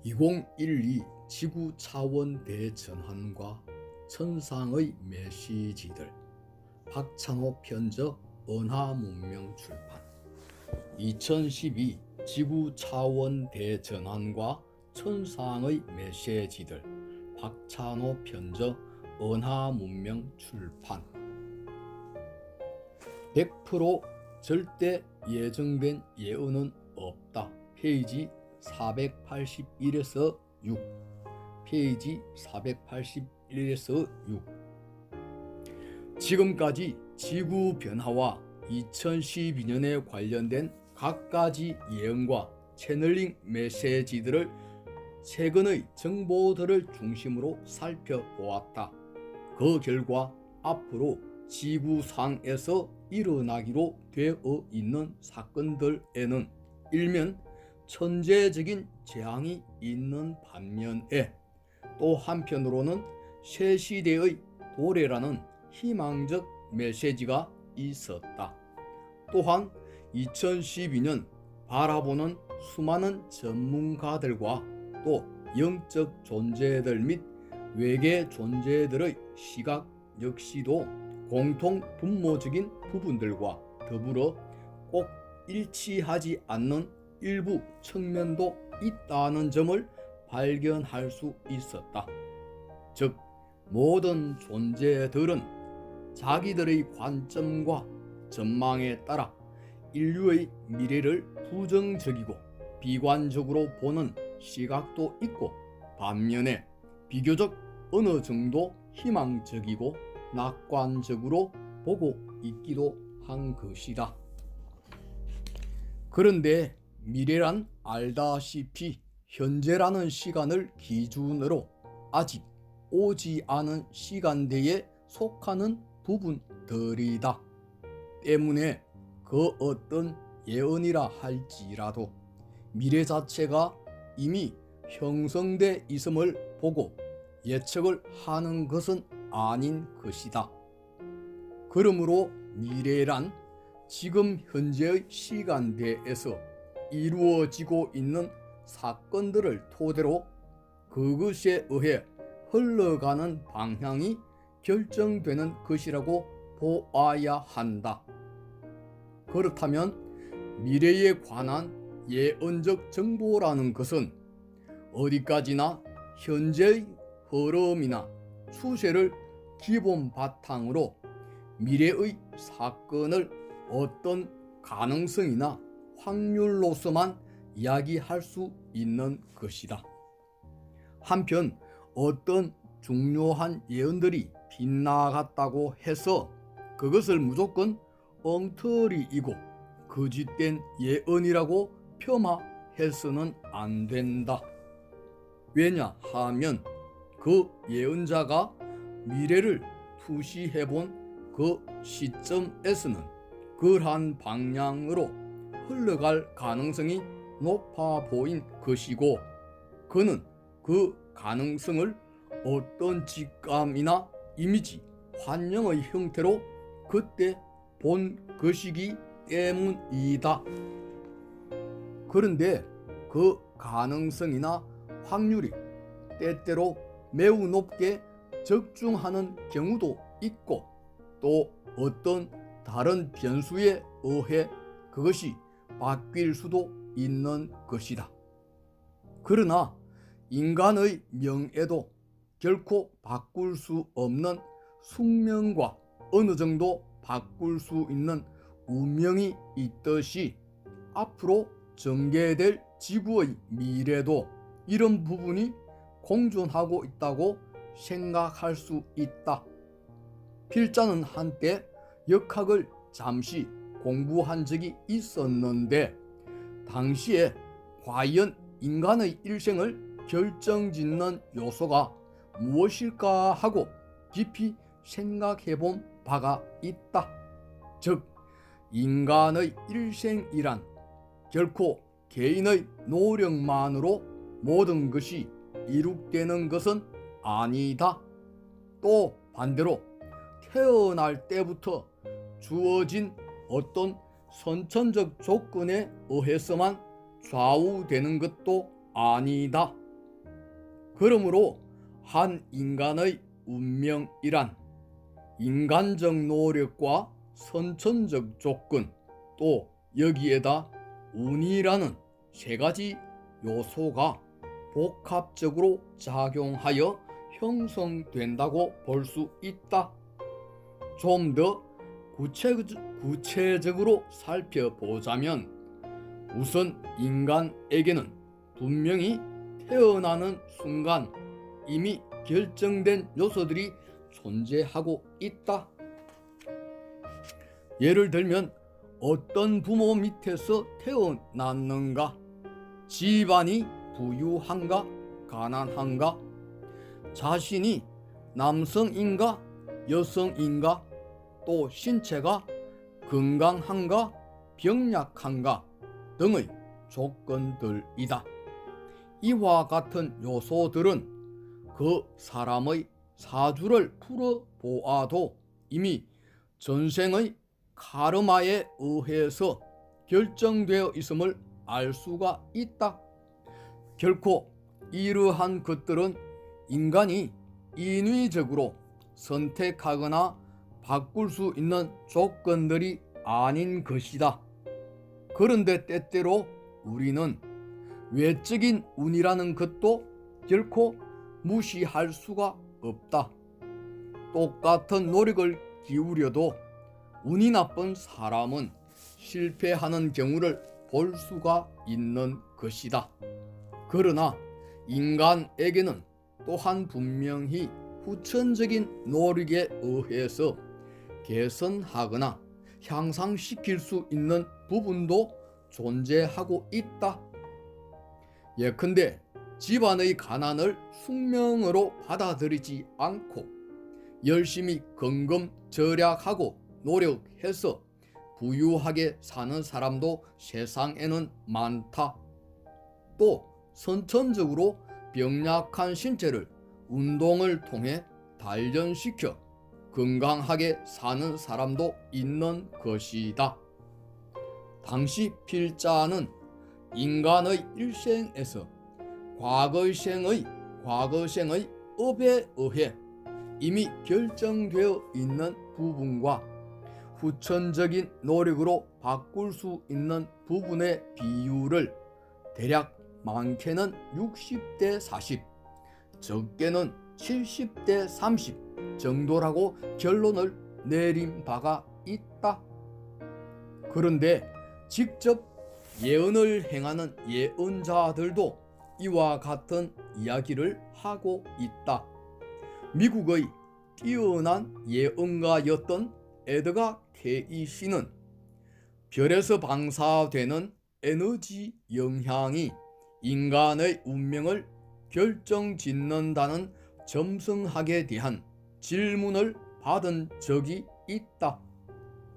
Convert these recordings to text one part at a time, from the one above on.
2012 지구 차원 대전환과 천상의 메시지들 박찬호 편적 은하문명 출판 2012 지구 차원 대전환과 천상의 메시지들 박찬호 편적 은하문명 출판 100% 절대 예정된 예언은 없다. 페이지 481에서 6 페이지 481에서 6 지금까지 지구 변화와 2012년에 관련된 갖가지 예언과 채널링 메시지들을 최근의 정보들을 중심으로 살펴보았다. 그 결과 앞으로 지구상에서 일어나기로 되어 있는 사건들에는 일면 천재적인 재앙이 있는 반면에 또 한편으로는 새 시대의 도래라는 희망적 메시지가 있었다. 또한 2012년 바라보는 수많은 전문가들과 또 영적 존재들 및 외계 존재들의 시각 역시도 공통 분모적인 부분들과 더불어 꼭 일치하지 않는 일부 측면도 있다는 점을 발견할 수 있었다. 즉, 모든 존재들은 자기들의 관점과 전망에 따라 인류의 미래를 부정적이고 비관적으로 보는 시각도 있고 반면에 비교적 어느 정도 희망적이고 낙관적으로 보고 있기도 한 것이다. 그런데 미래란 알다시피 현재라는 시간을 기준으로 아직 오지 않은 시간대에 속하는 부분들이다. 때문에 그 어떤 예언이라 할지라도 미래 자체가 이미 형성돼 있음을 보고 예측을 하는 것은 아닌 것이다. 그러므로 미래란 지금 현재의 시간대에서 이루어지고 있는 사건들을 토대로 그것에 의해 흘러가는 방향이 결정되는 것이라고 보아야 한다. 그렇다면 미래에 관한 예언적 정보라는 것은 어디까지나 현재의 흐름이나 추세를 기본 바탕으로 미래의 사건을 어떤 가능성이나 확률로서만 이야기할 수 있는 것이다. 한편 어떤 중요한 예언들이 빗나갔다고 해서 그것을 무조건 엉터리이고 거짓된 예언이라고 폄하해서는 안 된다. 왜냐하면 그 예언자가 미래를 투시해본 그 시점에서는 그러한 방향으로 흘러갈 가능성이 높아 보인 것이고 그는 그 가능성을 어떤 직감이나 이미지, 환영의 형태로 그때 본 것이기 때문이다. 그런데 그 가능성이나 확률이 때때로 매우 높게 적중하는 경우도 있고 또 어떤 다른 변수에 의해 그것이 바뀔 수도 있는 것이다. 그러나 인간의 명예도 결코 바꿀 수 없는 숙명과 어느 정도 바꿀 수 있는 운명이 있듯이 앞으로 전개될 지구의 미래도 이런 부분이 공존하고 있다고 생각할 수 있다. 필자는 한때 역학을 잠시 공부한 적이 있었는데 당시에 과연 인간의 일생을 결정짓는 요소가 무엇일까 하고 깊이 생각해 본 바가 있다. 즉, 인간의 일생이란 결코 개인의 노력만으로 모든 것이 이룩되는 것은 아니다. 또 반대로 태어날 때부터 주어진 어떤 선천적 조건에 의해서만 좌우되는 것도 아니다. 그러므로 한 인간의 운명이란 인간적 노력과 선천적 조건, 또 여기에다 운이라는 세 가지 요소가 복합적으로 작용하여 형성된다고 볼 수 있다. 좀 더 구체적으로 살펴보자면 우선 인간에게는 분명히 태어나는 순간 이미 결정된 요소들이 존재하고 있다. 예를 들면 어떤 부모 밑에서 태어났는가, 집안이 부유한가 가난한가, 자신이 남성인가 여성인가, 또 신체가 건강한가 병약한가 등의 조건들이다. 이와 같은 요소들은 그 사람의 사주를 풀어보아도 이미 전생의 카르마에 의해서 결정되어 있음을 알 수가 있다. 결코 이러한 것들은 인간이 인위적으로 선택하거나 바꿀 수 있는 조건들이 아닌 것이다. 그런데 때때로 우리는 외적인 운이라는 것도 결코 무시할 수가 없다. 똑같은 노력을 기울여도 운이 나쁜 사람은 실패하는 경우를 볼 수가 있는 것이다. 그러나 인간에게는 또한 분명히 후천적인 노력에 의해서 개선하거나 향상시킬 수 있는 부분도 존재하고 있다. 예컨대 집안의 가난을 숙명으로 받아들이지 않고 열심히 건금 절약하고 노력해서 부유하게 사는 사람도 세상에는 많다. 또 선천적으로 병약한 신체를 운동을 통해 단련시켜 건강하게 사는 사람도 있는 것이다. 당시 필자는 인간의 일생에서 과거생의 업에 의해 이미 결정되어 있는 부분과 후천적인 노력으로 바꿀 수 있는 부분의 비율을 대략 많게는 60대 40, 적게는 70대 30 정도라고 결론을 내린 바가 있다. 그런데 직접 예언을 행하는 예언자들도 이와 같은 이야기를 하고 있다. 미국의 뛰어난 예언가였던 에드가 케이시는 별에서 방사되는 에너지 영향이 인간의 운명을 결정짓는다는 점성학에 대한 질문을 받은 적이 있다.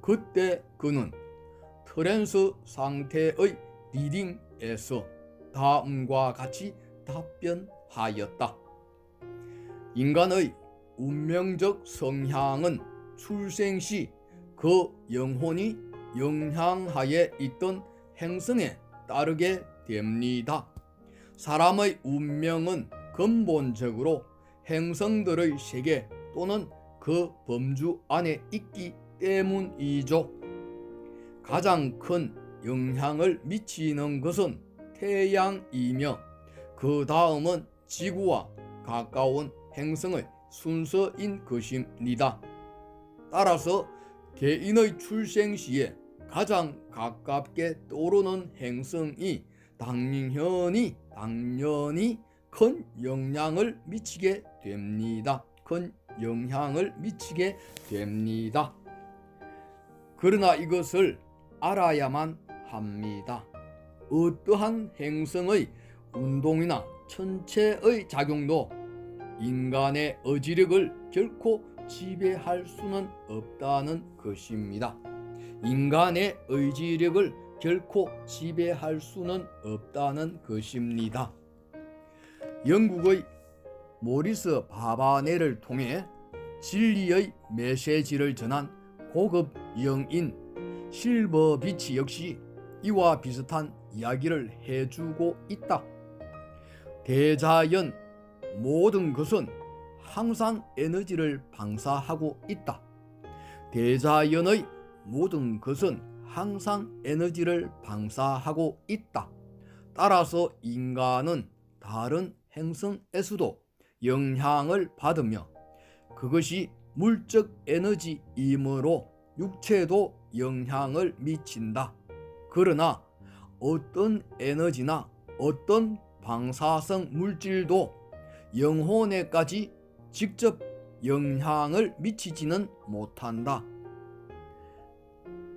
그때 그는 트랜스 상태의 리딩에서 다음과 같이 답변하였다. 인간의 운명적 성향은 출생 시 그 영혼이 영향하에 있던 행성에 따르게 됩니다. 사람의 운명은 근본적으로 행성들의 세계 또는 그 범주 안에 있기 때문이죠. 가장 큰 영향을 미치는 것은 태양이며 그 다음은 지구와 가까운 행성의 순서인 것입니다. 따라서 개인의 출생 시에 가장 가깝게 떠오르는 행성이 당연히 큰 영향을 미치게 됩니다. 그러나 이것을 알아야만 합니다. 어떠한 행성의 운동이나 천체의 작용도 인간의 의지력을 결코 지배할 수는 없다는 것입니다. 인간의 의지력을 결코 지배할 수는 없다는 것입니다. 영국의 모리스 바바네를 통해 진리의 메시지를 전한 고급 영인 실버 비치 역시 이와 비슷한 이야기를 해주고 있다. 대자연 모든 것은 항상 에너지를 방사하고 있다. 대자연의 모든 것은 항상 에너지를 방사하고 있다. 따라서 인간은 다른 행성에서도 영향을 받으며 그것이 물적 에너지이므로 육체에도 영향을 미친다. 그러나 어떤 에너지나 어떤 방사성 물질도 영혼에까지 직접 영향을 미치지는 못한다.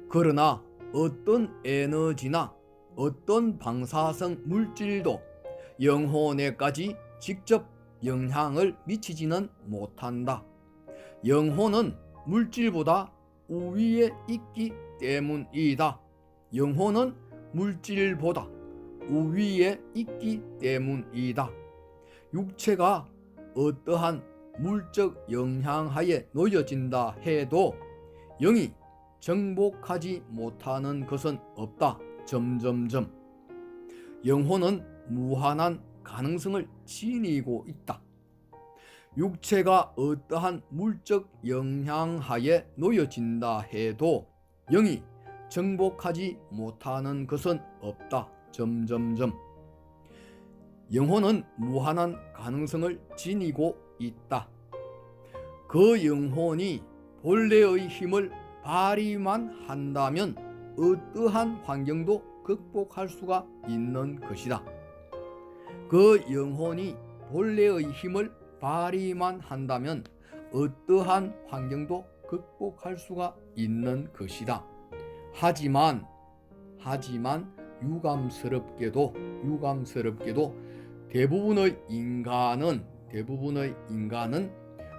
그러나 어떤 에너지나 어떤 방사성 물질도 영혼에까지 직접 영향을 미치지는 못한다. 영혼은 물질보다 우위에 있기 때문이다. 영혼은 물질보다 우위에 있기 때문이다. 육체가 어떠한 물적 영향하에 놓여진다 해도 영이 정복하지 못하는 것은 없다. 영혼은 무한한 가능성을 지니고 있다. 육체가 어떠한 물적 영향하에 놓여진다 해도 영이 정복하지 못하는 것은 없다. 영혼은 무한한 가능성을 지니고 있다. 그 영혼이 본래의 힘을 발휘만 한다면 어떠한 환경도 극복할 수가 있는 것이다. 그 영혼이 본래의 힘을 발휘만 한다면 어떠한 환경도 극복할 수가 있는 것이다. 하지만 유감스럽게도 대부분의 인간은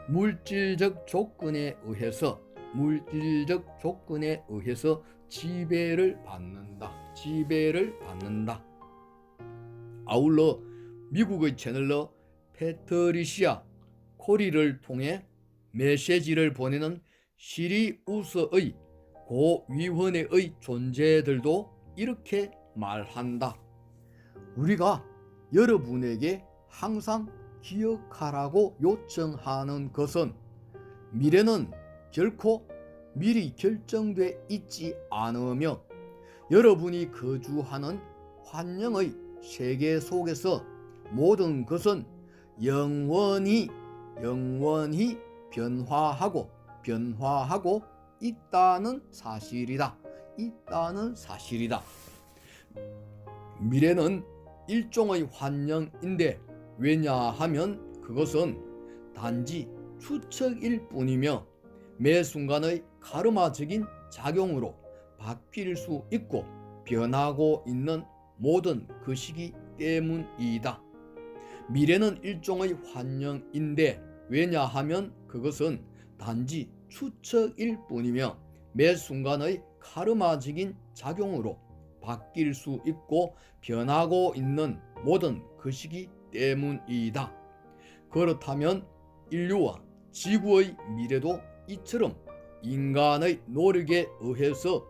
물질적 조건에 의해서 지배를 받는다. 아울러 미국의 채널러 패트리시아 코리를 통해 메시지를 보내는 시리우스의 고위원회의 존재들도 이렇게 말한다. 우리가 여러분에게 항상 기억하라고 요청하는 것은 미래는 결코 미리 결정돼 있지 않으며 여러분이 거주하는 환영의 세계 속에서 모든 것은 영원히 변화하고 있다는 사실이다. 미래는 일종의 환영인데 왜냐하면 그것은 단지 추측일 뿐이며 매 순간의 카르마적인 작용으로 바뀔 수 있고 변하고 있는 모든 것이기 때문이다. 미래는 일종의 환영인데 왜냐하면 그것은 단지 추측일 뿐이며 매 순간의 카르마적인 작용으로 바뀔 수 있고 변하고 있는 모든 것이기 때문이다. 그렇다면 인류와 지구의 미래도 이처럼 인간의 노력에 의해서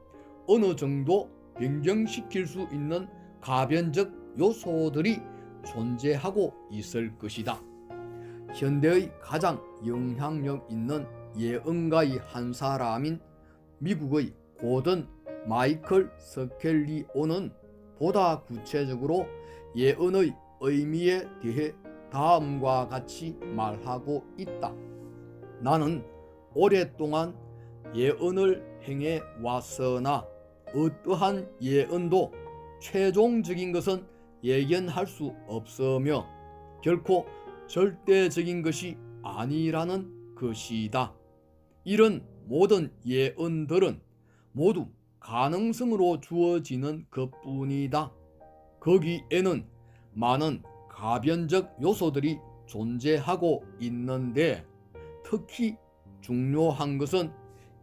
어느 정도 변경시킬 수 있는 가변적 요소들이 존재하고 있을 것이다. 현대의 가장 영향력 있는 예언가의 한 사람인 미국의 고든 마이클 스켈리오는 보다 구체적으로 예언의 의미에 대해 다음과 같이 말하고 있다. 나는 오랫동안 예언을 행해 왔으나 어떠한 예언도 최종적인 것은 예견할 수 없으며 결코 절대적인 것이 아니라는 것이다. 이런 모든 예언들은 모두 가능성으로 주어지는 것뿐이다. 거기에는 많은 가변적 요소들이 존재하고 있는데 특히 중요한 것은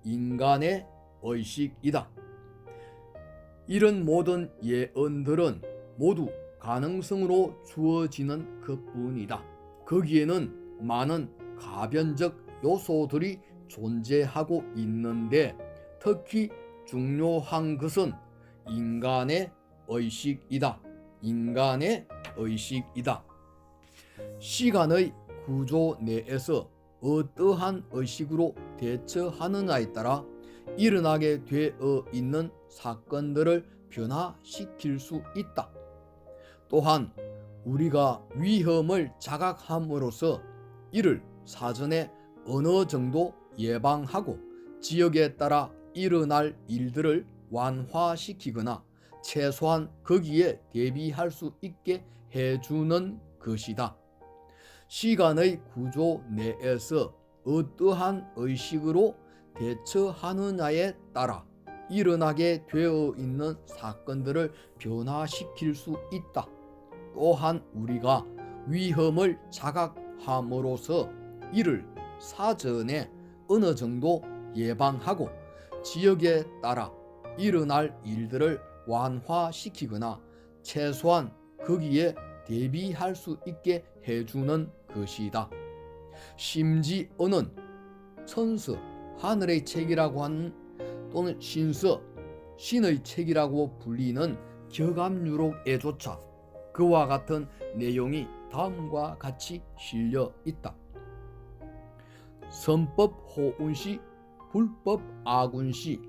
인간의 의식이다. 이런 모든 예언들은 모두 가능성으로 주어지는 것뿐이다. 거기에는 많은 가변적 요소들이 존재하고 있는데 특히 중요한 것은 인간의 의식이다. 시간의 구조 내에서 어떠한 의식으로 대처하느냐에 따라 일어나게 되어 있는 사건들을 변화시킬 수 있다. 또한 우리가 위험을 자각함으로써 이를 사전에 어느 정도 예방하고 지역에 따라 일어날 일들을 완화시키거나 최소한 거기에 대비할 수 있게 해주는 것이다. 시간의 구조 내에서 어떠한 의식으로 대처하느냐에 따라 일어나게 되어 있는 사건들을 변화시킬 수 있다. 또한 우리가 위험을 자각함으로써 이를 사전에 어느 정도 예방하고 지역에 따라 일어날 일들을 완화시키거나 최소한 거기에 대비할 수 있게 해주는 것이다. 심지어는 천서, 하늘의 책이라고 하는 또는 신서, 신의 책이라고 불리는 격암유록에조차 그와 같은 내용이 다음과 같이 실려 있다. 선법 호운시, 불법 아군시,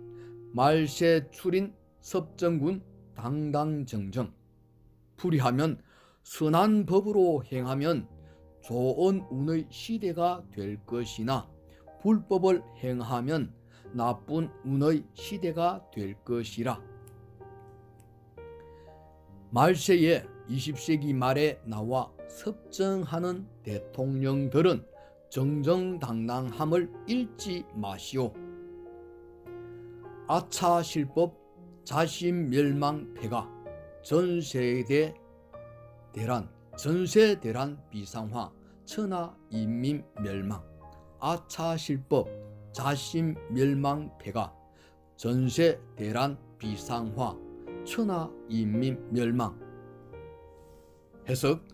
말세출인 섭정군 당당정정. 풀이하면 선한 법으로 행하면 좋은 운의 시대가 될 것이나 불법을 행하면 나쁜 운의 시대가 될 것이라. 말세에 20세기 말에 나와 섭정하는 대통령들은 정정당당함을 잃지 마시오. 아차실법 자신멸망패가 전세대 비상화 천하인민멸망. 아차실법 자신멸망패가 전세대란 비상화 천하인민멸망. 해석: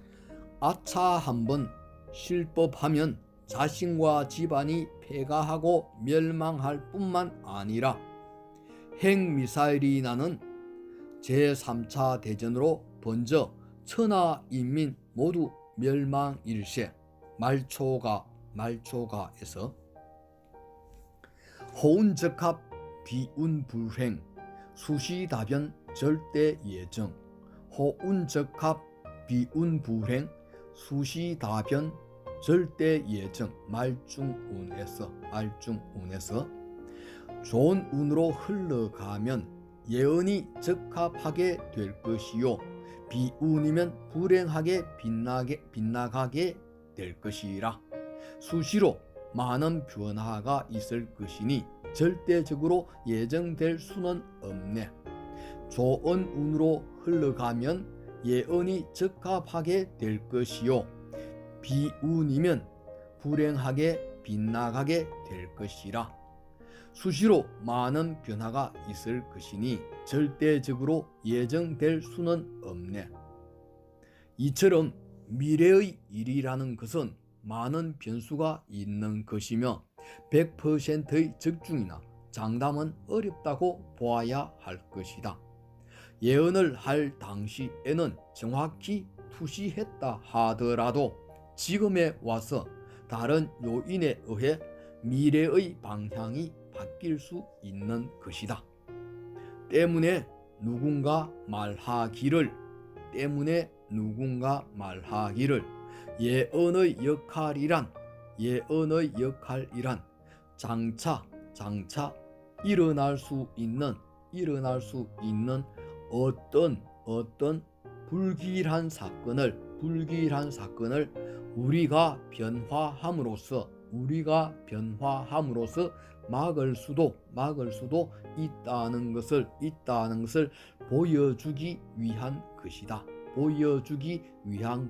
아차 한번 실법하면 자신과 집안이 폐가하고 멸망할 뿐만 아니라 핵미사일이 나는 제3차 대전으로 번져 천하인민 모두 멸망일세. 말초가에서 호운적합 비운불행 수시다변 절대예정. 호운적합 비운불행 수시다변 절대예정. 말중운에서 좋은 운으로 흘러가면 예언이 적합하게 될 것이요 비운이면 불행하게 빗나가게 될 것이라. 수시로 많은 변화가 있을 것이니 절대적으로 예정될 수는 없네. 좋은 운으로 흘러가면 예언이 적합하게 될 것이요 비운이면 불행하게 빗나가게 될 것이라. 수시로 많은 변화가 있을 것이니 절대적으로 예정될 수는 없네. 이처럼 미래의 일이라는 것은 많은 변수가 있는 것이며 100%의 적중이나 장담은 어렵다고 보아야 할 것이다. 예언을 할 당시에는 정확히 투시했다 하더라도 지금에 와서 다른 요인에 의해 미래의 방향이 바뀔 수 있는 것이다. 때문에 누군가 말하기를 예언의 역할이란 장차 일어날 수 있는 어떤 불길한 사건을 우리가 변화함으로써 막을 수도 있다는 것을 보여주기 위한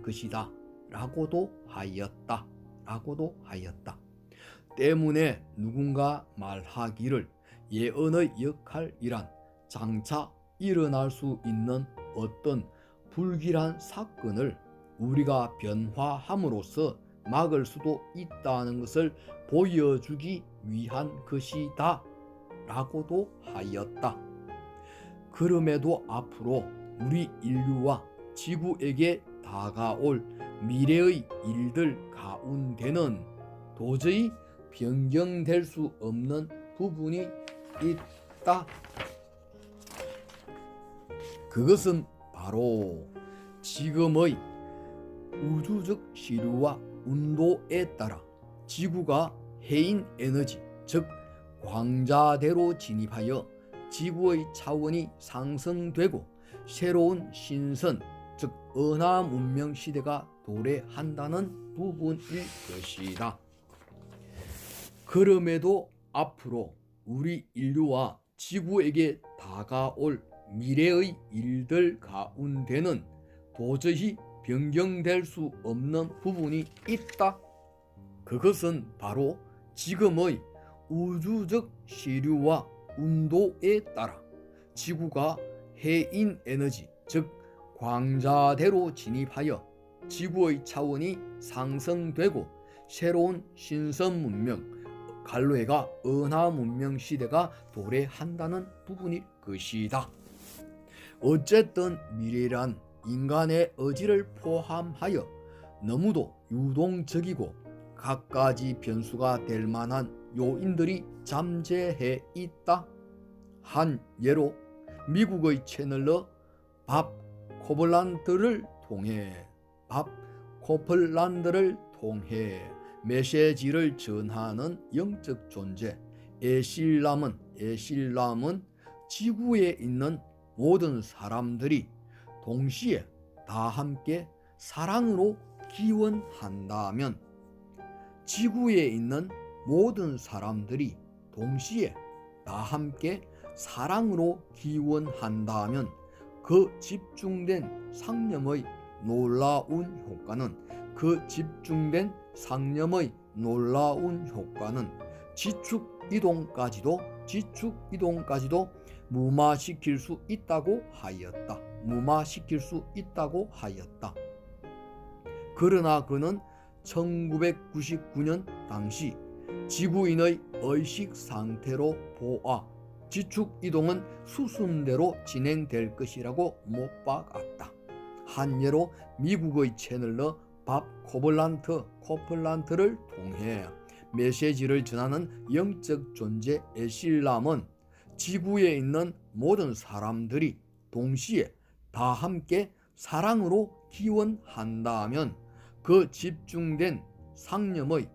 것이다 라고도 하였다. 때문에 누군가 말하기를 예언의 역할이란 장차 일어날 수 있는 어떤 불길한 사건을 우리가 변화함으로써 막을 수도 있다는 것을 보여주기 위한 것이다 라고도 하였다. 그럼에도 앞으로 우리 인류와 지구에게 다가올 미래의 일들 가운데는 도저히 변경될 수 없는 부분이 있다. 그것은 바로 지금의 우주적 시류와 운도에 따라 지구가 해인 에너지, 즉 광자대로 진입하여 지구의 차원이 상승되고 새로운 신선, 즉 은하 문명 시대가 도래한다는 부분일 것이다. 그럼에도 앞으로 우리 인류와 지구에게 다가올 미래의 일들 가운데는 도저히 변경될 수 없는 부분이 있다. 그것은 바로 지금의 우주적 시류와 운도에 따라 지구가 해인 에너지, 즉 광자대로 진입하여 지구의 차원이 상승되고 새로운 신선 문명, 갈로에가 은하 문명 시대가 도래한다는 부분일 것이다. 어쨌든 미래란 인간의 의지를 포함하여 너무도 유동적이고 갖가지 변수가 될 만한 요인들이 잠재해 있다. 한 예로 미국의 채널러 밥 코플란드를 통해 메시지를 전하는 영적 존재 에실람은 지구에 있는 모든 사람들이 동시에 다 함께 사랑으로 기원한다면, 지구에 있는 모든 사람들이 동시에 다 함께 사랑으로 기원한다면 그 집중된 상념의 놀라운 효과는 지축 이동까지도 무마시킬 수 있다고 하였다. 그러나 그는 1999년 당시 지구인의 의식 상태로 보아 지축 이동은 수순대로 진행될 것이라고 못 박았다. 한 예로 미국의 채널러 밥 코플란트를 통해 메시지를 전하는 영적 존재 에실람은 지구에 있는 모든 사람들이 동시에 다 함께 사랑으로 기원한다면 그 집중된 상념의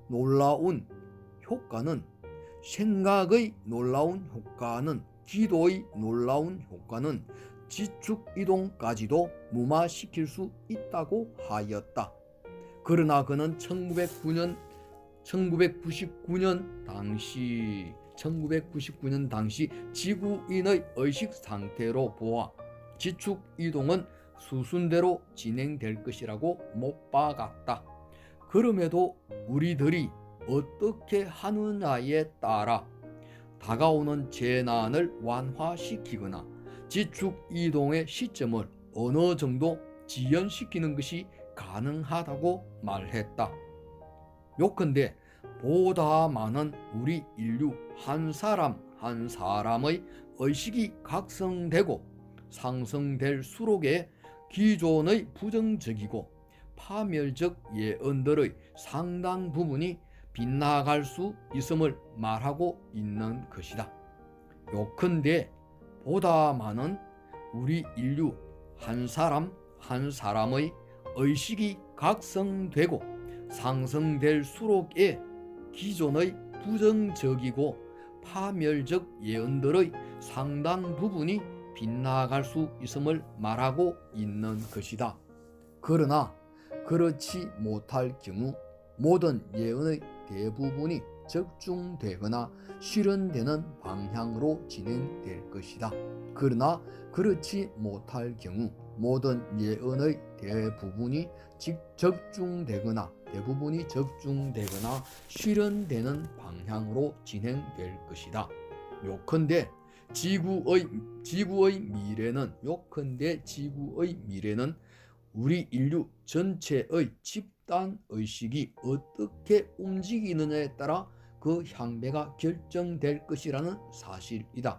놀라운 효과는, 생각의 놀라운 효과는, 기도의 놀라운 효과는 지축 이동까지도 무마시킬 수 있다고 하였다. 그러나 그는 1999년 당시 지구인의 의식 상태로 보아 지축 이동은 수순대로 진행될 것이라고 못 박았다. 그럼에도 우리들이 어떻게 하느냐에 따라 다가오는 재난을 완화시키거나 지축 이동의 시점을 어느 정도 지연시키는 것이 가능하다고 말했다. 요컨대 보다 많은 우리 인류 한 사람 한 사람의 의식이 각성되고 상승될수록에 기존의 부정적이고 파멸적 예언들의 상당 부분이 빗나갈 수 있음을 말하고 있는 것이다. 요컨대 보다 많은 우리 인류 한 사람 한 사람의 의식이 각성되고 상승될수록에 기존의 부정적이고 파멸적 예언들의 상당 부분이 빗나갈 수 있음을 말하고 있는 것이다. 그러나 그렇지 못할 경우 모든 예언의 대부분이 적중되거나 실현되는 방향으로 진행될 것이다. 그러나 그렇지 못할 경우 모든 예언의 대부분이 적중되거나 실현되는 방향으로 진행될 것이다. 요컨대 지구의 미래는 우리 인류 전체의 집단 의식이 어떻게 움직이느냐에 따라 그 향배가 결정될 것이라는 사실이다.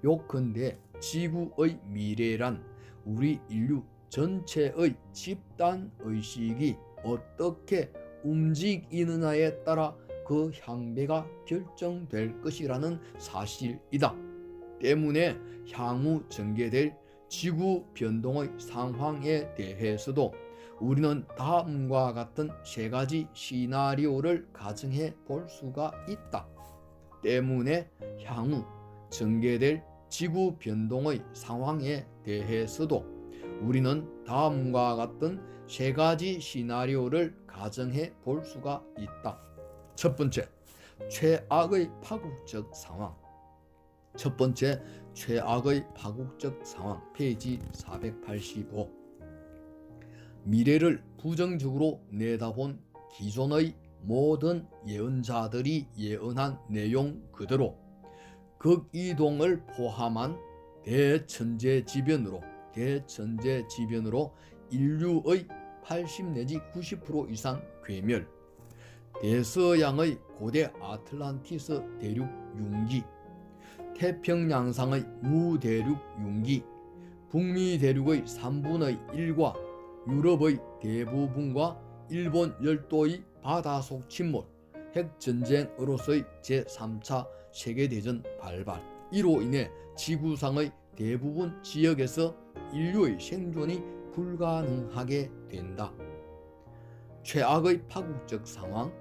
요컨대 지구의 미래란 우리 인류 전체의 집단 의식이 어떻게 움직이느냐에 따라 그 향배가 결정될 것이라는 사실이다. 때문에 향후 전개될 지구 변동의 상황에 대해서도 우리는 다음과 같은 세 가지 시나리오를 가정해 볼 수가 있다. 때문에 향후 전개될 지구 변동의 상황에 대해서도 우리는 다음과 같은 세 가지 시나리오를 가정해 볼 수가 있다. 첫 번째, 최악의 파국적 상황. 첫 번째, 최악의 파국적 상황. 페이지 485. 미래를 부정적으로 내다본 기존의 모든 예언자들이 예언한 내용 그대로 극이동을 포함한 대천재지변으로 인류의 80 내지 90% 이상 괴멸, 대서양의 고대 아틀란티스 대륙 융기, 태평양상의 무대륙 융기, 북미 대륙의 3분의 1과 유럽의 대부분과 일본 열도의 바다속 침몰, 핵전쟁으로서의 제3차 세계대전 발발, 이로 인해 지구상의 대부분 지역에서 인류의 생존이 불가능하게 된다. 최악의 파국적 상황.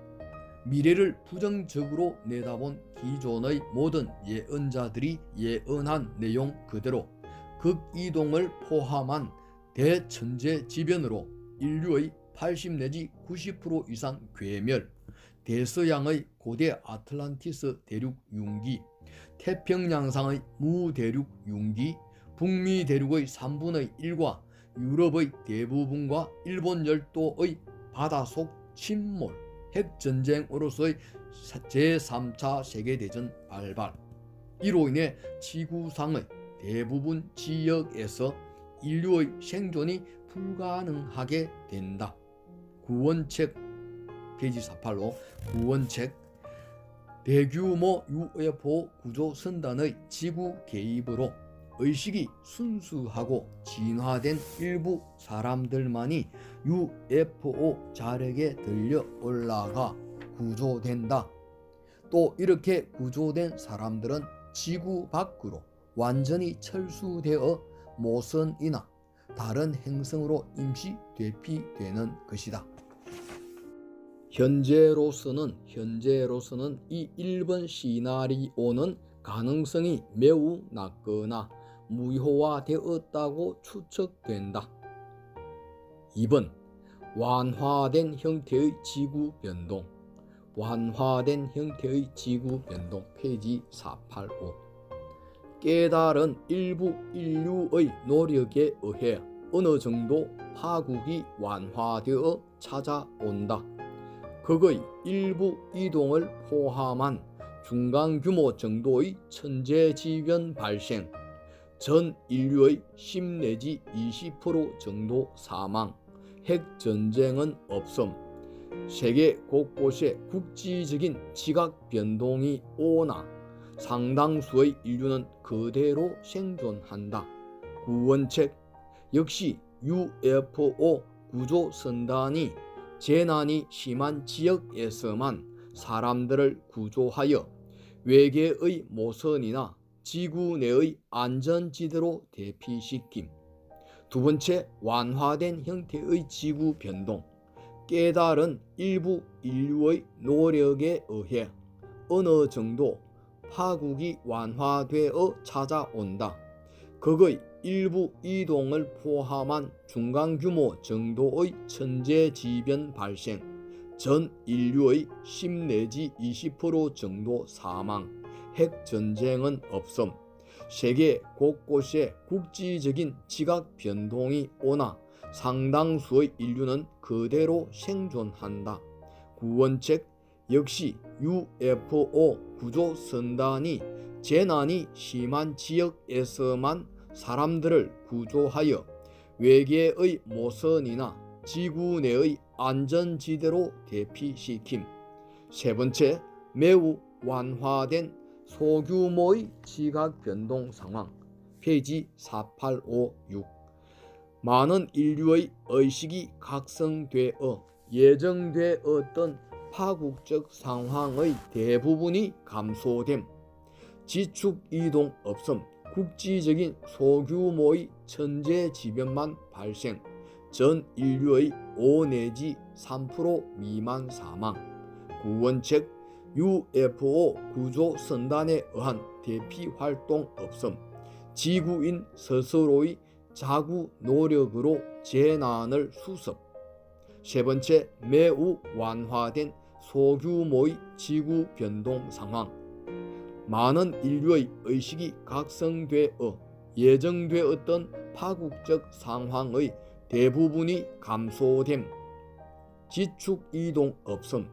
미래를 부정적으로 내다본 기존의 모든 예언자들이 예언한 내용 그대로 극이동을 포함한 대천재지변으로 인류의 80 내지 90% 이상 괴멸, 대서양의 고대 아틀란티스 대륙 융기, 태평양상의 무대륙 융기, 북미 대륙의 3분의 1과 유럽의 대부분과 일본 열도의 바다속 침몰, 핵전쟁으로서의 제3차 세계대전 발발, 이로 인해 지구상의 대부분 지역에서 인류의 생존이 불가능하게 된다. 구원책 페이지 485. 구원책. 대규모 UFO 구조 선단의 지구 개입으로 의식이 순수하고 진화된 일부 사람들만이 UFO 자력에 들려 올라가 구조된다. 또 이렇게 구조된 사람들은 지구 밖으로 완전히 철수되어 모선이나 다른 행성으로 임시 대피되는 것이다. 현재로서는 이 1번 시나리오는 가능성이 매우 낮거나 무효화되었다고 추측된다. 2번, 완화된 형태의 지구 변동. 페이지 485. 깨달은 일부 인류의 노력에 의해 어느 정도 파국이 완화되어 찾아온다. 극의 일부 이동을 포함한 중간 규모 정도의 천재지변 발생, 전 인류의 10 내지 20% 정도 사망, 핵전쟁은 없음, 세계 곳곳에 국지적인 지각 변동이 오나 상당수의 인류는 그대로 생존한다. 구원책. 역시 UFO 구조 선단이 재난이 심한 지역에서만 사람들을 구조하여 외계의 모선이나 지구 내의 안전지대로 대피시킴. 두 번째, 완화된 형태의 지구 변동. 깨달은 일부 인류의 노력에 의해 어느 정도 파국이 완화되어 찾아온다. 극의 일부 이동을 포함한 중간규모 정도의 천재지변 발생, 전 인류의 10 내지 20% 정도 사망, 핵전쟁은 없음, 세계 곳곳에 국지적인 지각 변동이 오나 상당수의 인류는 그대로 생존한다. 구원책. 역시 UFO 구조 선단이 재난이 심한 지역에서만 사람들을 구조하여 외계의 모선이나 지구 내의 안전지대로 대피시킴. 세 번째, 매우 완화된 소규모의 지각 변동 상황. 페이지 4856. 많은 인류의 의식이 각성되어 예정되었던 파국적 상황의 대부분이 감소됨. 지축 이동 없음, 국지적인 소규모의 천재지변만 발생, 전 인류의 5 내지 3% 미만 사망, 구원책 UFO 구조 선단에 의한 대피 활동 없음, 지구인 스스로의 자구 노력으로 재난을 수습. 세 번째, 매우 완화된 소규모의 지구 변동 상황. 많은 인류의 의식이 각성되어 예정되었던 파국적 상황의 대부분이 감소됨. 지축 이동 없음,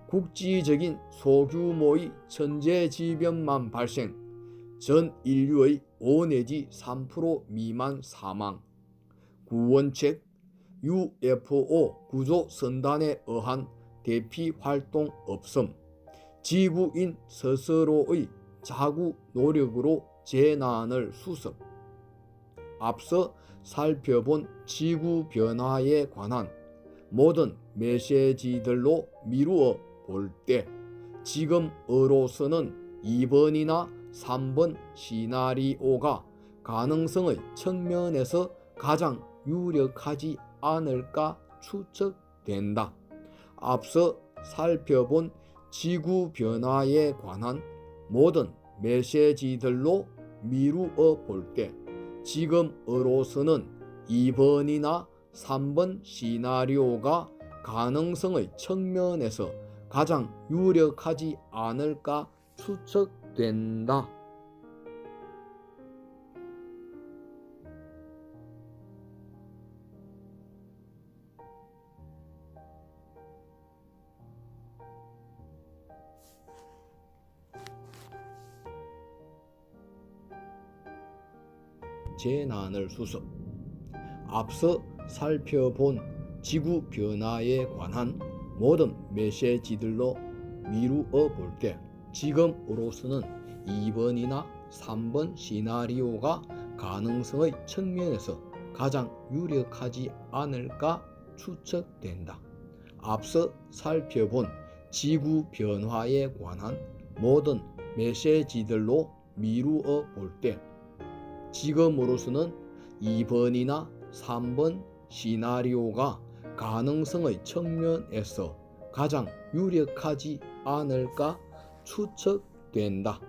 국지적인 소규모의 천재지변만 발생, 전 인류의 5 내지 3% 미만 사망, 구원책 UFO 구조 선단에 의한 대피 활동 없음, 지구인 스스로의 자구 노력으로 재난을 수습. 앞서 살펴본 지구 변화에 관한 모든 메시지들로 미루어 볼 때 지금으로서는 2번이나 3번 시나리오가 가능성의 측면에서 가장 유력하지 않을까 추측된다. 앞서 살펴본 지구 변화에 관한 모든 메시지들로 미루어 볼 때 지금으로서는 2번이나 3번 시나리오가 가능성의 측면에서 가장 유력하지 않을까 추측된다. 재난을 수습. 앞서 살펴본 지구 변화에 관한 모든 메시지들로 미루어 볼 때 지금으로서는 2번이나 3번 시나리오가 가능성의 측면에서 가장 유력하지 않을까 추측된다. 앞서 살펴본 지구 변화에 관한 모든 메시지들로 미루어 볼 때 지금으로서는 2번이나 3번 시나리오가 가능성의 측면에서 가장 유력하지 않을까 추측된다.